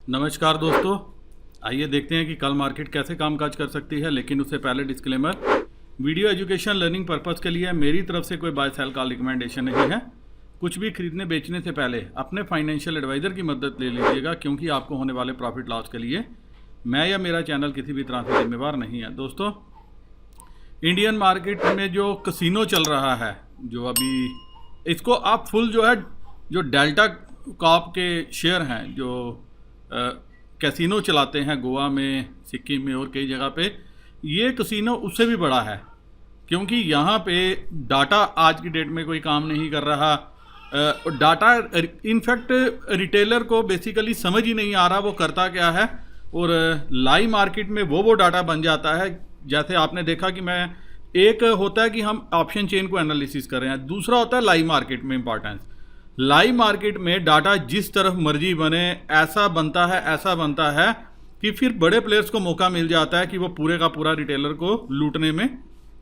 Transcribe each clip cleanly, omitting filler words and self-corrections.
नमस्कार दोस्तों, आइए देखते हैं कि कल मार्केट कैसे कामकाज कर सकती है। लेकिन उससे पहले disclaimer, video education learning purpose के लिए है। मेरी तरफ से कोई बाय सेल का रिकमेंडेशन नहीं है। कुछ भी खरीदने बेचने से पहले अपने फाइनेंशियल एडवाइज़र की मदद ले लीजिएगा, क्योंकि आपको होने वाले प्रॉफिट लॉस के लिए मैं या मेरा चैनल किसी भी तरह से जिम्मेवार नहीं है। दोस्तों, इंडियन मार्केट में जो कसिनो चल रहा है, जो अभी इसको आप फुल जो है, जो डेल्टा कॉप के शेयर हैं जो कैसीनो चलाते हैं गोवा में, सिक्किम में और कई जगह पे, ये कसिनो उससे भी बड़ा है, क्योंकि यहाँ पे डाटा आज की डेट में कोई काम नहीं कर रहा। डाटा इनफैक्ट रिटेलर को बेसिकली समझ ही नहीं आ रहा वो करता क्या है, और लाइव मार्केट में वो डाटा बन जाता है। जैसे आपने देखा कि मैं एक होता है कि हम ऑप्शन चेन को एनालिसिस कर रहे हैं, दूसरा होता है लाइव मार्केट में इंपॉर्टेंस। लाइव मार्केट में डाटा जिस तरफ मर्जी बने ऐसा बनता है कि फिर बड़े प्लेयर्स को मौका मिल जाता है कि वो पूरे का पूरा रिटेलर को लूटने में,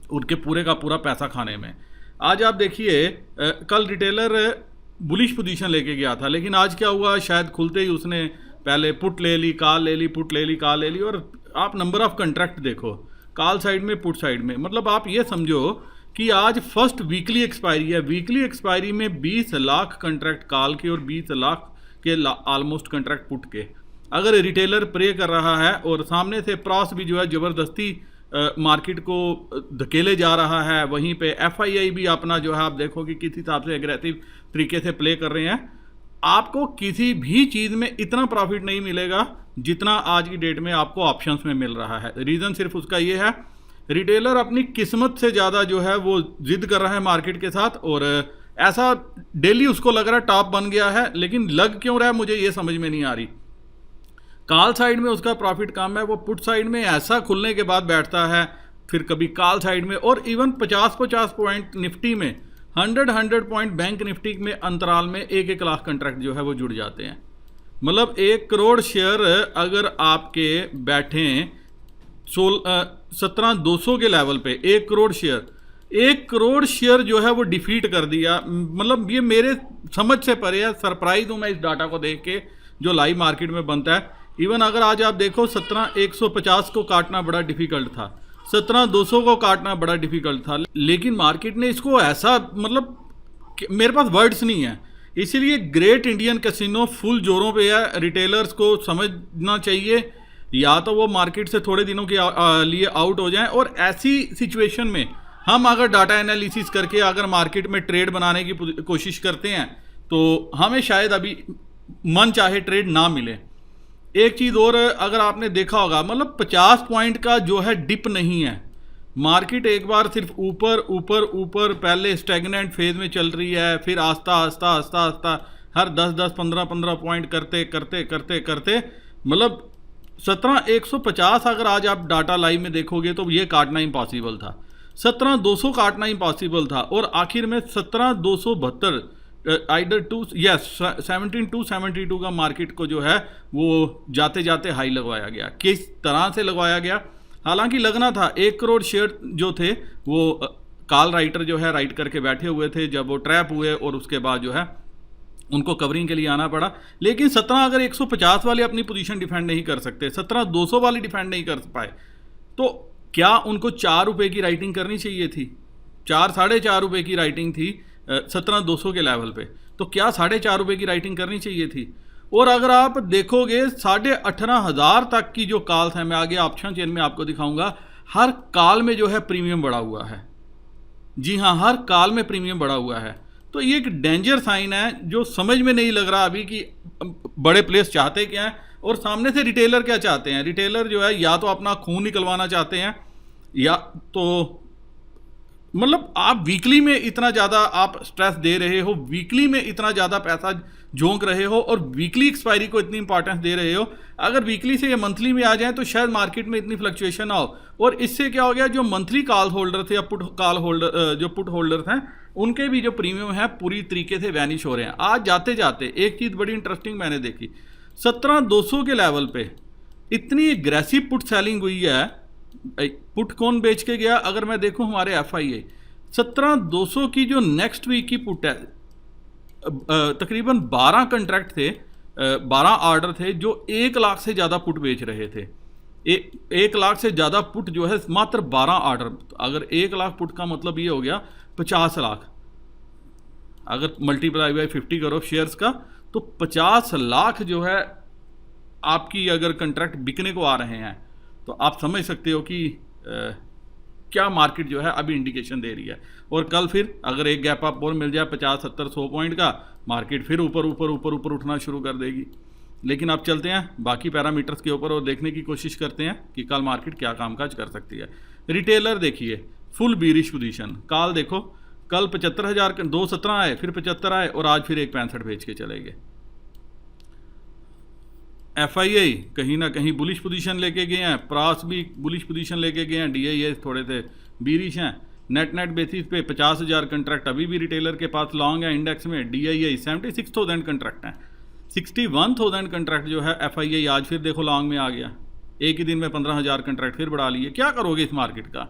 उनके पूरे का पूरा पैसा खाने में। आज आप देखिए, कल रिटेलर बुलिश पोजीशन लेके गया था, लेकिन आज क्या हुआ, शायद खुलते ही उसने पहले पुट ले ली, कॉल ले ली, पुट ले ली, कॉल ले ली। और आप नंबर ऑफ कंट्रैक्ट देखो, कॉल साइड में, पुट साइड में। मतलब आप ये समझो कि आज फर्स्ट वीकली एक्सपायरी है। वीकली एक्सपायरी में 20 लाख कंट्रैक्ट कॉल के और 20 लाख के ऑलमोस्ट कंट्रैक्ट पुट के अगर रिटेलर प्रे कर रहा है, और सामने से प्रॉस भी जो है ज़बरदस्ती मार्केट को धकेले जा रहा है। वहीं पे एफआईआई भी अपना जो है, आप देखो कि किस हिसाब से एग्रेसिव तरीके से प्ले कर रहे हैं। आपको किसी भी चीज़ में इतना प्रॉफिट नहीं मिलेगा जितना आज की डेट में आपको ऑप्शंस में मिल रहा है। रीज़न सिर्फ उसका ये है, रिटेलर अपनी किस्मत से ज़्यादा जो है वो जिद कर रहा है मार्केट के साथ, और ऐसा डेली उसको लग रहा है टॉप बन गया है। लेकिन लग क्यों रहा है मुझे ये समझ में नहीं आ रही। कॉल साइड में उसका प्रॉफिट कम है, वो पुट साइड में ऐसा खुलने के बाद बैठता है, फिर कभी कॉल साइड में, और इवन 50-50 पॉइंट निफ्टी में, 100 पॉइंट बैंक निफ्टी में अंतराल में 1-1 लाख कंट्रैक्ट जो है वो जुड़ जाते हैं। मतलब 1 करोड़ शेयर अगर आपके बैठें 17,200 के लेवल पे, 1 करोड़ शेयर जो है वो डिफीट कर दिया। मतलब ये मेरे समझ से परे है। सरप्राइज हूँ मैं इस डाटा को देख के जो लाइव मार्केट में बनता है। इवन अगर आज आप देखो, 17,150 को काटना बड़ा डिफिकल्ट था, 17,200 को काटना बड़ा डिफिकल्ट था, लेकिन मार्केट ने इसको ऐसा, मतलब मेरे पास वर्ड्स नहीं है। इसीलिए ग्रेट इंडियन कैसीनो फुल जोरों पे है। रिटेलर्स को समझना चाहिए, या तो वो मार्केट से थोड़े दिनों के लिए आउट हो जाएं, और ऐसी सिचुएशन में हम अगर डाटा एनालिसिस करके अगर मार्केट में ट्रेड बनाने की कोशिश करते हैं तो हमें शायद अभी मन चाहे ट्रेड ना मिले। एक चीज़ और, अगर आपने देखा होगा, मतलब 50 पॉइंट का जो है डिप नहीं है मार्केट। एक बार सिर्फ ऊपर ऊपर ऊपर पहले स्टैग्नेंट फेज में चल रही है, फिर आस्ता आस्ता आस्ता आस्ता हर 10-10, 15-15 पॉइंट करते करते करते करते, मतलब 17,150 अगर आज आप डाटा लाइव में देखोगे तो ये काटना इम्पॉसिबल था, 17,200 काटना इम्पॉसिबल था, और आखिर में 17,272 17,272 का मार्केट को जो है वो जाते जाते हाई लगवाया गया। किस तरह से लगवाया गया, हालांकि लगना था। 1 करोड़ शेयर जो थे वो कॉल राइटर जो है राइट करके बैठे हुए थे, जब वो ट्रैप हुए और उसके बाद जो है उनको कवरिंग के लिए आना पड़ा। लेकिन 17,150 वाले अपनी पोजीशन डिफेंड नहीं कर सकते, 17,200 वाली डिफेंड नहीं कर पाए, तो क्या उनको 4 रुपये की राइटिंग करनी चाहिए थी? 4-4.5 रुपये की राइटिंग थी 17,200 के लेवल पे, तो क्या 4.5 रुपये की राइटिंग करनी चाहिए थी? और अगर आप देखोगे 18,500 तक की जो कॉल्स हैं, मैं आगे ऑप्शन चेन में आपको दिखाऊंगा, हर कॉल में जो है प्रीमियम बढ़ा हुआ है। जी हाँ, हर कॉल में प्रीमियम बढ़ा हुआ है। तो ये एक डेंजर साइन है जो समझ में नहीं लग रहा अभी कि बड़े प्लेयर्स चाहते क्या हैं और सामने से रिटेलर क्या चाहते हैं। रिटेलर जो है या तो अपना खून निकलवाना चाहते हैं, या तो मतलब आप वीकली में इतना ज़्यादा आप स्ट्रेस दे रहे हो, वीकली में इतना ज़्यादा पैसा झोंक रहे हो, और वीकली एक्सपायरी को इतनी इंपॉर्टेंस दे रहे हो। अगर वीकली से ये मंथली में आ जाए तो शायद मार्केट में इतनी फ्लक्चुएशन ना हो। और इससे क्या हो गया, जो मंथली कॉल होल्डर थे या पुट कॉल होल्डर, जो पुट होल्डर्स हैं, उनके भी जो प्रीमियम है पूरी तरीके से वैनिश हो रहे हैं। आज जाते जाते एक चीज़ बड़ी इंटरेस्टिंग मैंने देखी, 17,200 के लेवल पे इतनी एग्रेसिव पुट सेलिंग हुई है। पुट कौन बेच के गया? अगर मैं देखूं हमारे एफआईआई 17,200 की जो नेक्स्ट वीक की पुट है, तकरीबन 12 कंट्रैक्ट थे 12 ऑर्डर थे जो 1 लाख से ज़्यादा पुट बेच रहे थे। 1 लाख से ज़्यादा पुट जो है मात्र 12 ऑर्डर। अगर 1 लाख पुट का मतलब ये हो गया 50 लाख, अगर मल्टीप्लाई बाई 50 करो शेयर्स का तो 50 लाख जो है आपकी अगर कंट्रैक्ट बिकने को आ रहे हैं तो आप समझ सकते हो कि क्या मार्केट जो है अभी इंडिकेशन दे रही है। और कल फिर अगर एक गैप अप और मिल जाए 50 70 100 पॉइंट का, मार्केट फिर ऊपर ऊपर ऊपर ऊपर उठना शुरू कर देगी। लेकिन आप चलते हैं बाकी पैरामीटर्स के ऊपर और देखने की कोशिश करते हैं कि कल मार्केट क्या कामकाज कर सकती है। रिटेलर देखिए फुल बीरिश पोजीशन, कॉल देखो कल 75,000 217 आए, फिर 75 आए और आज फिर 165 भेज के चले गए। FII कहीं ना कहीं बुलिश पोजीशन लेके गए हैं, प्रास भी बुलिश पोजीशन लेके गए हैं, DII थोड़े से बीरिश हैं। नेट बेसिस पे 50,000 कंट्रैक्ट अभी भी रिटेलर के पास लॉन्ग है इंडेक्स में। DII 76,000 कंट्रैक्ट हैं, 61,000 कंट्रैक्ट जो है FII आज फिर देखो लॉन्ग में आ गया। एक ही दिन में 15,000 कंट्रैक्ट फिर बढ़ा लिए। क्या करोगे इस मार्केट का?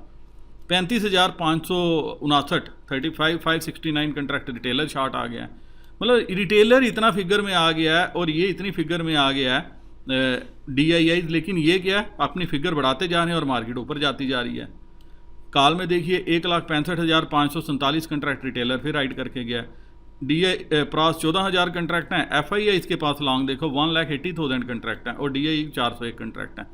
35,559 35,569 कंट्रैक्ट रिटेलर शॉर्ट आ गया है। मतलब रिटेलर इतना फिगर में आ गया है और ये इतनी फिगर में आ गया है DII, लेकिन ये क्या है अपनी फिगर बढ़ाते जा रहे हैं और मार्केट ऊपर जाती जा रही है। काल में देखिए 1,65,547 कंट्रैक्ट रिटेलर फिर राइड करके गया। DI प्रास 14,000 कंट्रैक्ट हैं, FII इसके पास लॉन्ग देखो 1,80,000 कंट्रैक्ट हैं और DII 401 कंट्रैक्ट हैं।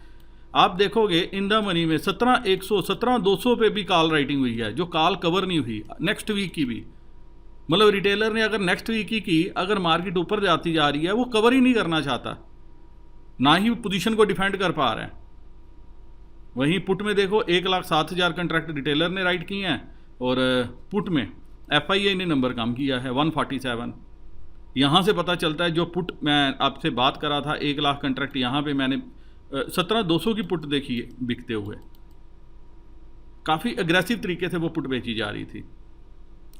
आप देखोगे इन द मनी में 17,100 17,200 पे भी कॉल राइटिंग हुई है जो कॉल कवर नहीं हुई नेक्स्ट वीक की भी। मतलब रिटेलर ने अगर नेक्स्ट वीक की अगर मार्केट ऊपर जाती जा रही है वो कवर ही नहीं करना चाहता, ना ही पोजीशन को डिफेंड कर पा रहा है। वहीं पुट में देखो 1,07,000 कंट्रैक्ट रिटेलर ने राइट किए हैं और पुट में FII ने नंबर कम किया है 147। यहाँ से पता चलता है जो पुट मैं आपसे बात करा था 1 लाख कंट्रैक्ट, यहाँ पे मैंने 17,200 की पुट देखी बिकते हुए। काफ़ी अग्रेसिव तरीके से वो पुट बेची जा रही थी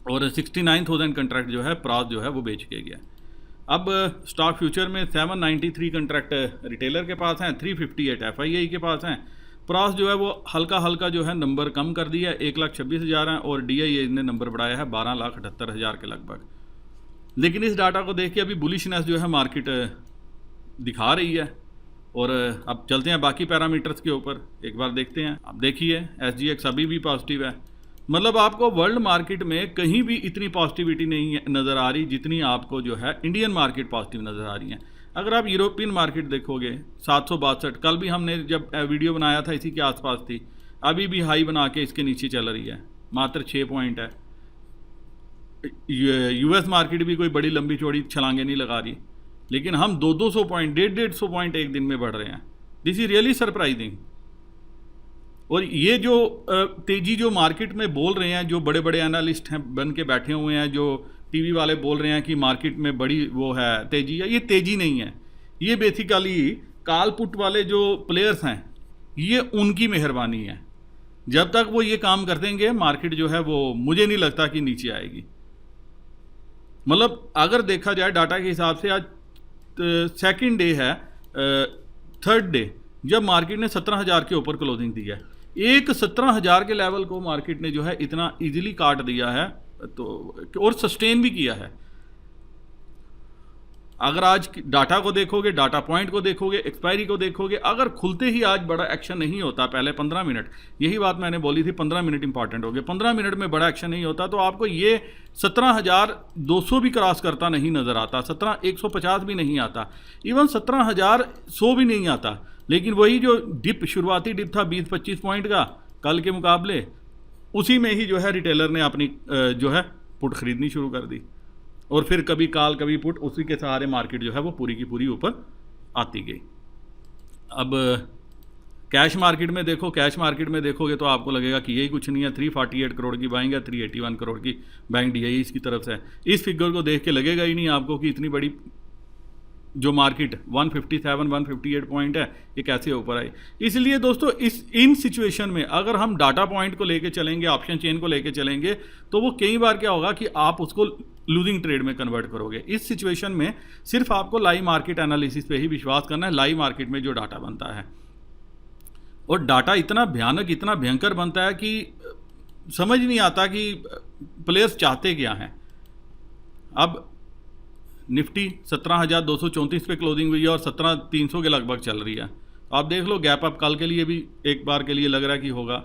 और 69,000 कंट्रैक्ट जो है प्रास जो है वो बेच के गया। अब स्टॉक फ्यूचर में 793 कंट्रैक्ट रिटेलर के पास हैं, 358 FII के पास हैं। प्रास जो है वो हल्का हल्का जो है नंबर कम कर दिया है, 1,26,000 हैं और DII ने नंबर बढ़ाया है 12,78,000 के लगभग। लेकिन इस डाटा को देख के अभी बुलिशनेस जो है मार्केट दिखा रही है। और अब चलते हैं बाकी पैरामीटर्स के ऊपर एक बार देखते हैं। अब देखिए SGX अभी भी पॉजिटिव है। मतलब आपको वर्ल्ड मार्केट में कहीं भी इतनी पॉजिटिविटी नहीं नज़र आ रही जितनी आपको जो है इंडियन मार्केट पॉजिटिव नज़र आ रही है। अगर आप यूरोपियन मार्केट देखोगे 762, कल भी हमने जब वीडियो बनाया था इसी के आसपास थी, अभी भी हाई बना के इसके नीचे चल रही है, मात्र 6 पॉइंट है। US मार्केट भी कोई बड़ी लंबी चौड़ी छलांगे नहीं लगा रही, लेकिन हम 200 पॉइंट 150 पॉइंट एक दिन में बढ़ रहे हैं। This is really surprising. और ये जो तेज़ी जो मार्केट में बोल रहे हैं, जो बड़े बड़े एनालिस्ट हैं बन के बैठे हुए हैं, जो टीवी वाले बोल रहे हैं कि मार्केट में बड़ी वो है तेज़ी है, ये तेज़ी नहीं है। ये बेसिकली कॉल पुट वाले जो प्लेयर्स हैं ये उनकी मेहरबानी है। जब तक वो ये काम कर देंगे मार्केट जो है वो मुझे नहीं लगता कि नीचे आएगी। मतलब अगर देखा जाए डाटा के हिसाब से आज सेकंड डे है, थर्ड डे जब मार्केट ने 17,000 के ऊपर क्लोजिंग दी है। एक 17,000 के लेवल को मार्केट ने जो है इतना इजीली काट दिया है तो और सस्टेन भी किया है। अगर आज डाटा को देखोगे, डाटा पॉइंट को देखोगे, एक्सपायरी को देखोगे, अगर खुलते ही आज बड़ा एक्शन नहीं होता, पहले 15 मिनट, यही बात मैंने बोली थी 15 मिनट इंपॉर्टेंट हो गए, 15 मिनट में बड़ा एक्शन नहीं होता तो आपको ये 17,200 भी क्रॉस करता नहीं नज़र आता, 17,150 भी नहीं आता, इवन 17,100 भी नहीं आता। लेकिन वही जो डिप शुरुआती डिप था 20-25 पॉइंट का कल के मुकाबले, उसी में ही जो है रिटेलर ने अपनी जो है पुट खरीदनी शुरू कर दी और फिर कभी कॉल कभी पुट, उसी के सहारे मार्केट जो है वो पूरी की पूरी ऊपर आती गई। अब कैश मार्केट में देखो, कैश मार्केट में देखोगे तो आपको लगेगा कि यही कुछ नहीं है। 348 करोड़ की बाइंग है, 381 करोड़ की बैंक DII इसकी तरफ से। इस फिगर को देख के लगेगा ही नहीं आपको कि इतनी बड़ी जो मार्केट 157-158 पॉइंट है ये कैसे ऊपर आई। इसलिए दोस्तों इन सिचुएशन में अगर हम डाटा पॉइंट को लेके चलेंगे, ऑप्शन चेन को लेके चलेंगे, तो वो कई बार क्या होगा कि आप उसको लूजिंग ट्रेड में कन्वर्ट करोगे। इस सिचुएशन में सिर्फ आपको लाइव मार्केट एनालिसिस पे ही विश्वास करना है, लाइव मार्केट में जो डाटा बनता है। और डाटा इतना भयानक, इतना भयंकर बनता है कि समझ नहीं आता कि प्लेयर्स चाहते क्या हैं। अब निफ्टी 17,234 पे क्लोजिंग हुई है और 17,300 के लगभग चल रही है। तो आप देख लो गैप अप कल के लिए भी एक बार के लिए लग रहा है कि होगा।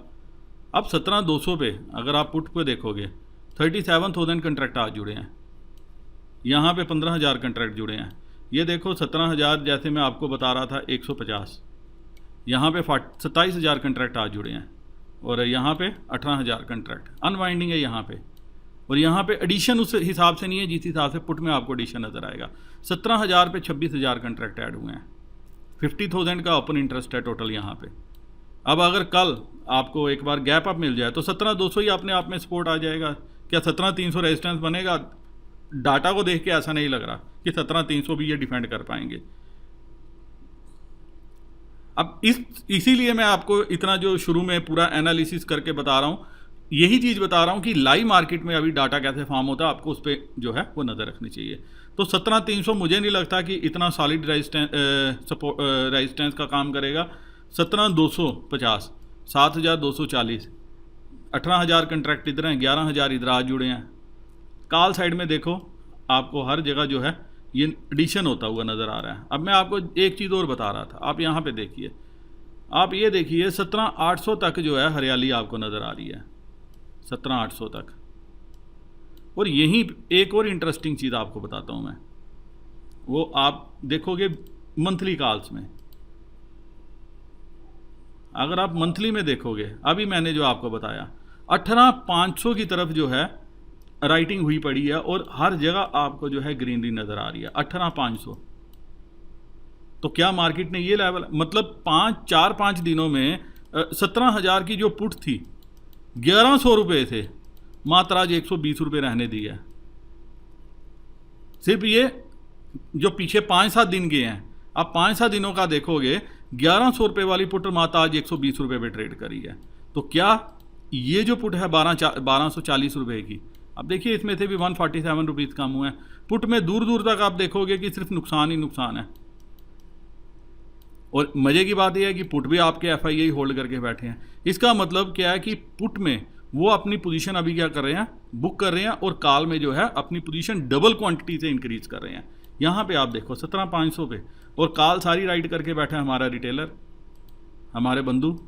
अब 17,200 पे अगर आप पुट पे देखोगे 37,000 कंट्रैक्ट आज जुड़े हैं, यहाँ पे 15,000 कंट्रैक्ट जुड़े हैं। ये देखो 17,000 जैसे मैं आपको बता रहा था 150, यहाँ पे 27,000 कंट्रैक्ट आज जुड़े हैं और यहाँ पे 18,000 कंट्रैक्ट अनवाइंडिंग है यहाँ पे। और यहाँ पे एडिशन उस हिसाब से नहीं है जिस हिसाब से पुट में आपको एडिशन नज़र आएगा। 17,000 पे 26,000 कंट्रैक्ट ऐड हुए हैं, 50,000 का ओपन इंटरेस्ट है टोटल यहाँ पे। अब अगर कल आपको एक बार गैप अप मिल जाए तो 17,200 ही अपने आप में सपोर्ट आ जाएगा। क्या 17,300 रेजिस्टेंस बनेगा? डाटा को देख के ऐसा नहीं लग रहा कि 17,300 भी ये डिफेंड कर पाएंगे। अब इसीलिए मैं आपको इतना जो शुरू में पूरा एनालिसिस करके बता रहा हूँ, यही चीज़ बता रहा हूँ कि लाइव मार्केट में अभी डाटा कैसे फॉर्म होता है, आपको उस पर जो है वो नज़र रखनी चाहिए। तो 17,300 मुझे नहीं लगता कि इतना सॉलिड रेजिस्टेंस का काम करेगा। 17,250, 7,240, 18,000 कंट्रैक्ट इधर हैं, 11,000 इधर आज जुड़े हैं। कॉल साइड में देखो आपको हर जगह जो है ये एडिशन होता हुआ नज़र आ रहा है। अब मैं आपको एक चीज़ और बता रहा था, आप यहाँ पे देखिए, आप ये देखिए 17,800 तक जो है हरियाली आपको नज़र आ रही है, 17,800 तक। और यहीं एक और इंटरेस्टिंग चीज़ आपको बताता हूँ मैं, वो आप देखोगे मंथली कॉल्स में। अगर आप मंथली में देखोगे, अभी मैंने जो आपको बताया 18,500 की तरफ जो है राइटिंग हुई पड़ी है और हर जगह आपको जो है ग्रीनरी नज़र आ रही है 18,500। तो क्या मार्केट ने ये लेवल, मतलब 4-5 दिनों में 17,000 की जो पुट थी 1,100 रुपये से मात्र आज 120 रुपये रहने दी है। सिर्फ ये जो पीछे 5-7 दिन गए हैं, आप 5-7 दिनों का देखोगे 1,100 रुपये वाली पुट मात्र आज 120 रुपये पे ट्रेड करी है। तो क्या ये जो पुट है 1240 रुपये की, अब देखिए इसमें से भी 147 रुपीज़ कम हुए हैं। पुट में दूर दूर तक आप देखोगे कि सिर्फ नुकसान ही नुकसान है। और मज़े की बात यह है कि पुट भी आपके FII होल्ड करके बैठे हैं। इसका मतलब क्या है कि पुट में वो अपनी पोजीशन अभी क्या कर रहे हैं, बुक कर रहे हैं, और कॉल में जो है अपनी पोजीशन डबल क्वांटिटी से इंक्रीज कर रहे हैं। यहाँ पे आप देखो 17,500 पे, और कॉल सारी राइड करके बैठा है हमारा रिटेलर, हमारे बंधु।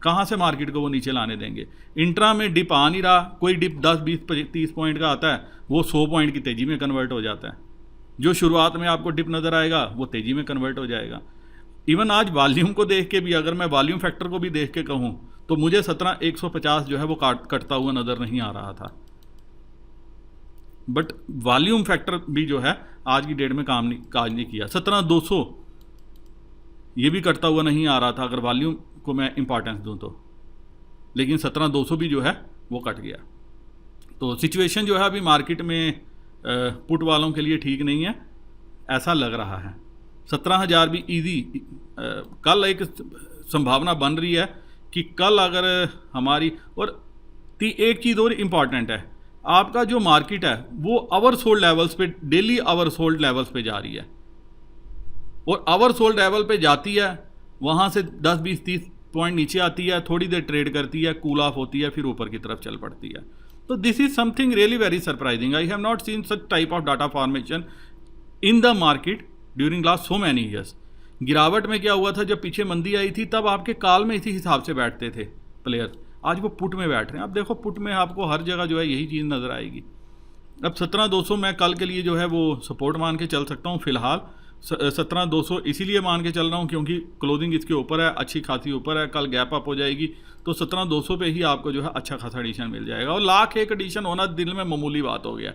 कहाँ से मार्केट को वो नीचे लाने देंगे? इंट्रा में डिप आ नहीं रहा, कोई डिप 10, 20, 30 पॉइंट का आता है, वो 100 पॉइंट की तेज़ी में कन्वर्ट हो जाता है। जो शुरुआत में आपको डिप नज़र आएगा वो तेज़ी में कन्वर्ट हो जाएगा। इवन आज वॉल्यूम को देख के भी, अगर मैं वॉल्यूम फैक्टर को भी देख के कहूँ तो मुझे 17,150 जो है वो कटता हुआ नज़र नहीं आ रहा था। बट वॉल्यूम फैक्टर भी जो है आज की डेट में काज नहीं किया। 17,200 ये भी कटता हुआ नहीं आ रहा था अगर वॉल्यूम को मैं इंपॉर्टेंस दूं तो, लेकिन 17,200 भी जो है वो कट गया। तो सिचुएशन जो है अभी मार्केट में पुट वालों के लिए ठीक नहीं है, ऐसा लग रहा है। 17,000 भी इजी, कल एक संभावना बन रही है कि कल अगर हमारी, और एक चीज़ और इम्पॉर्टेंट है, आपका जो मार्केट है वो आवर्स होल्ड लेवल्स पे, डेली आवर्स होल्ड लेवल्स पे जा रही है, और आवर्स होल्ड लेवल पे जाती है, वहाँ से 10, 20, 30 पॉइंट नीचे आती है, थोड़ी देर ट्रेड करती है, कूल ऑफ होती है, फिर ऊपर की तरफ चल पड़ती है। तो this is something really very surprising. I have not seen such type of data formation in the market during last so many years. गिरावट में क्या हुआ था, जब पीछे मंदी आई थी तब आपके कॉल में इसी हिसाब से बैठते थे प्लेयर्स, आज वो पुट में बैठ रहे हैं। अब देखो पुट में आपको हर जगह जो है यही चीज़ नज़र आएगी। अब 17,200 मैं कल के लिए जो है वो सपोर्ट मान के चल सकता हूँ फिलहाल। 17,200 इसीलिए मान के चल रहा हूँ क्योंकि क्लोजिंग इसके ऊपर है, अच्छी खासी ऊपर है, कल गैप अप हो जाएगी तो 17,200 पे ही आपको जो है अच्छा खासा एडिशन मिल जाएगा। और लाख एक एडिशन होना दिल में मामूली बात हो गया।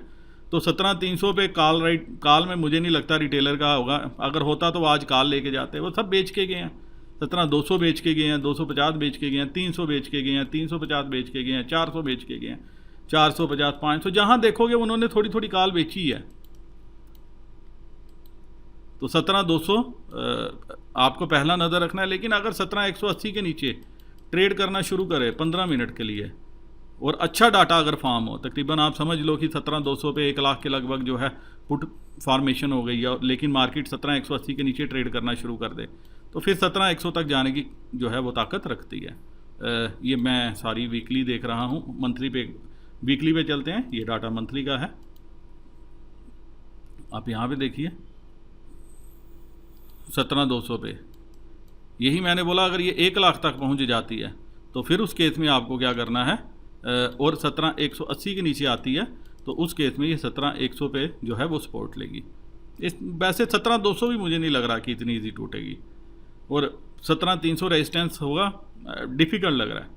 तो 17,300 पे कॉल में मुझे नहीं लगता रिटेलर का होगा, अगर होता तो आज कॉल लेके जाते, वो सब बेच के गए हैं। 17,200 बेच के गए हैं, 250 बेच के गए हैं, 300 बेच के गए हैं, 350 बेच के गए हैं, 400 बेच के गए हैं, 450, 500, जहाँ देखोगे उन्होंने थोड़ी थोड़ी कॉल बेची है। तो 17,200 आपको पहला नज़र रखना है। लेकिन अगर 17,180 के नीचे ट्रेड करना शुरू करे 15 मिनट के लिए और अच्छा डाटा अगर फॉर्म हो, तकरीबन आप समझ लो कि 17,200 पे 1 लाख के लगभग जो है पुट फॉर्मेशन हो गई है, लेकिन मार्केट 17,180 के नीचे ट्रेड करना शुरू कर दे तो फिर 17,100 तक जाने की जो है वो ताकत रखती है। ये मैं सारी वीकली देख रहा हूँ, मंथली पे, वीकली पे चलते हैं, ये डाटा मंथली का है। आप यहाँ पे देखिए 17,200 पे। यही मैंने बोला अगर ये 1 लाख तक पहुँच जाती है तो फिर उस केस में आपको क्या करना है, और 17,180 के नीचे आती है तो उस केस में ये 17,100 पे जो है वो सपोर्ट लेगी। इस वैसे 17,200 भी मुझे नहीं लग रहा कि इतनी ईजी टूटेगी, और 17,300 रेजिस्टेंस होगा, डिफ़िकल्ट लग रहा है।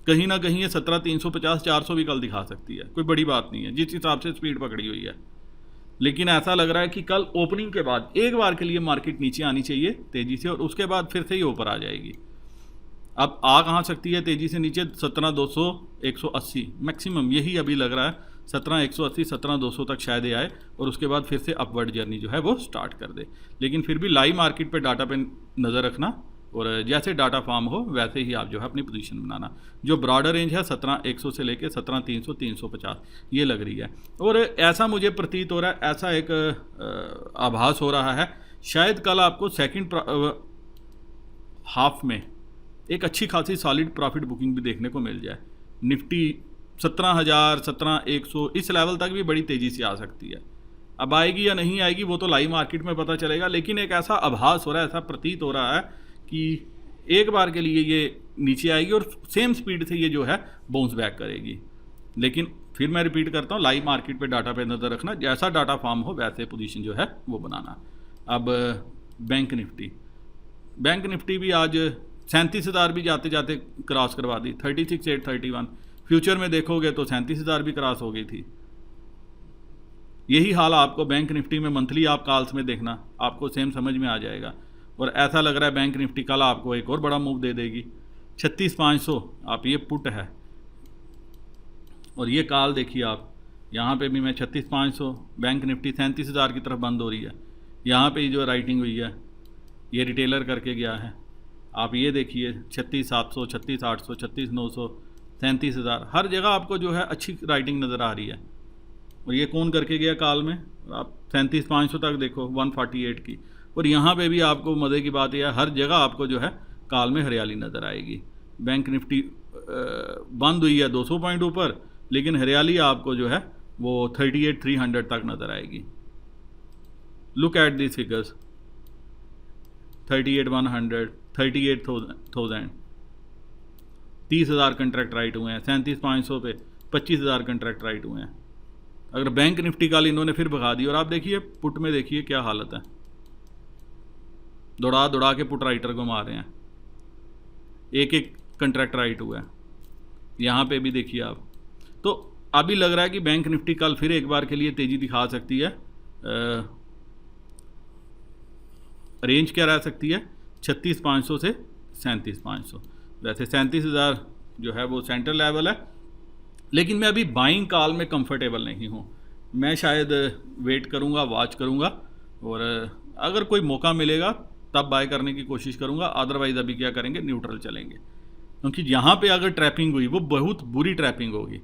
कहीं ना कहीं ये 17,350 400 भी कल दिखा सकती है, कोई बड़ी बात नहीं है जिस हिसाब से स्पीड पकड़ी हुई है। लेकिन ऐसा लग रहा है कि कल ओपनिंग के बाद एक बार के लिए मार्केट नीचे आनी चाहिए तेज़ी से, और उसके बाद फिर से ही ऊपर आ जाएगी। अब आ कहाँ सकती है तेज़ी से नीचे, 17,200 180 मैक्सिमम, यही अभी लग रहा है 17,180 17,200 तक शायद ये आए, और उसके बाद फिर से अपवर्ड जर्नी जो है वो स्टार्ट कर दे। लेकिन फिर भी लाइव मार्केट पे डाटा पे नज़र रखना, और जैसे डाटा फॉर्म हो वैसे ही आप जो है अपनी पोजीशन बनाना। जो ब्रॉडर रेंज है 17,100 से लेके 17,300 350 ये लग रही है, और ऐसा मुझे प्रतीत हो रहा है, ऐसा एक आभास हो रहा है शायद कल आपको सेकंड हाफ में एक अच्छी खासी सॉलिड प्रॉफिट बुकिंग भी देखने को मिल जाए। निफ्टी 17,000 17,100 इस लेवल तक भी बड़ी तेज़ी से आ सकती है। अब आएगी या नहीं आएगी वो तो लाइव मार्केट में पता चलेगा, लेकिन एक ऐसा आभास हो रहा है, ऐसा प्रतीत हो रहा है कि एक बार के लिए ये नीचे आएगी और सेम स्पीड से ये जो है बाउंस बैक करेगी। लेकिन फिर मैं रिपीट करता हूँ, लाइव मार्केट पे डाटा पे नज़र रखना, जैसा डाटा फॉर्म हो वैसे पोजीशन जो है वो बनाना। अब बैंक निफ्टी भी आज 37,000 भी जाते जाते क्रॉस करवा दी, 36,831। फ्यूचर में देखोगे तो 37,000 भी क्रॉस हो गई थी। यही हाल आपको बैंक निफ्टी में मंथली आप कॉल्स में देखना, आपको सेम समझ में आ जाएगा। और ऐसा लग रहा है बैंक निफ्टी कल आपको एक और बड़ा मूव दे देगी। 36,500 आप ये पुट है, और ये कॉल देखिए आप, यहाँ पे भी मैं 36,500, बैंक निफ्टी 37,000 की तरफ बंद हो रही है। यहाँ पे जो राइटिंग हुई है ये रिटेलर करके गया है, आप ये देखिए 36,700 36,800 36,900 37,000, हर जगह आपको जो है अच्छी राइटिंग नज़र आ रही है। और ये कौन करके गया कॉल में, आप 37,500 तक देखो 148 की, और यहाँ पे भी आपको मज़े की बात यह है हर जगह आपको जो है कॉल में हरियाली नज़र आएगी। बैंक निफ्टी बंद हुई है 200 पॉइंट ऊपर, लेकिन हरियाली आपको जो है वो 38,300 तक नज़र आएगी। Look at this figures, 38,100 38,000 30,000 contract right हुए हैं, 37,500 पे 25,000 कंट्रैक्ट राइट हुए हैं। अगर बैंक निफ्टी कल इन्होंने फिर भगा दी, और आप देखिए पुट में देखिए क्या हालत है, दौड़ा दौड़ा के पुट राइटर को मार रहे हैं, एक एक कंट्रैक्ट राइट हुआ है। यहाँ पे भी देखिए आप, तो अभी लग रहा है कि बैंक निफ्टी कल फिर एक बार के लिए तेज़ी दिखा सकती है। रेंज क्या रह सकती है, 36,500 से 37,500। वैसे 37,000 जो है वो सेंटर लेवल है, लेकिन मैं अभी बाइंग कॉल में कंफर्टेबल नहीं हूँ। मैं शायद वेट करूँगा, वॉच करूँगा, और अगर कोई मौका मिलेगा तब बाय करने की कोशिश करूँगा। अदरवाइज़ अभी क्या करेंगे, न्यूट्रल चलेंगे, क्योंकि यहाँ पे अगर ट्रैपिंग हुई वो बहुत बुरी ट्रैपिंग होगी।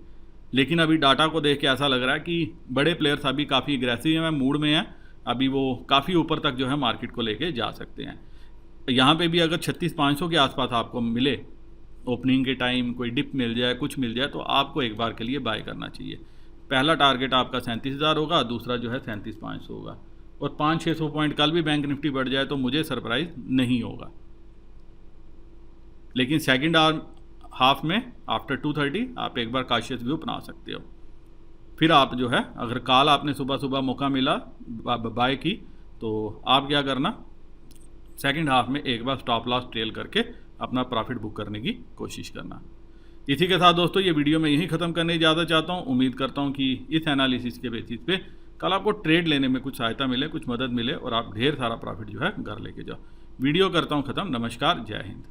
लेकिन अभी डाटा को देख के ऐसा लग रहा है कि बड़े प्लेयर्स अभी काफ़ी एग्रेसिव हैं, मूड में हैं, अभी वो काफ़ी ऊपर तक जो है मार्केट को लेके जा सकते हैं। यहाँ पे भी अगर 36,500 के आसपास आपको मिले ओपनिंग के टाइम, कोई डिप मिल जाए, कुछ मिल जाए, तो आपको एक बार के लिए बाय करना चाहिए। पहला टारगेट आपका 37,000 होगा, दूसरा जो है 37,500 होगा, और 500-600 पॉइंट कल भी बैंक निफ्टी बढ़ जाए तो मुझे सरप्राइज़ नहीं होगा। लेकिन सेकेंड हाफ में आफ्टर 2:30 आप एक बार काशियस व्यू अपना सकते हो। फिर आप जो है, अगर कल आपने सुबह सुबह मौका मिला बाय की, तो आप क्या करना, सेकंड हाफ में एक बार स्टॉप लॉस ट्रेल करके अपना प्रॉफिट बुक करने की कोशिश करना। इसी के साथ दोस्तों ये वीडियो मैं यहीं ख़त्म करने ज़्यादा चाहता हूँ। उम्मीद करता हूँ कि इस एनालिसिस के बेसिस पे कल आपको ट्रेड लेने में कुछ सहायता मिले, कुछ मदद मिले, और आप ढेर सारा प्रॉफिट जो है घर लेके जाओ। वीडियो करता हूँ ख़त्म। नमस्कार, जय हिंद।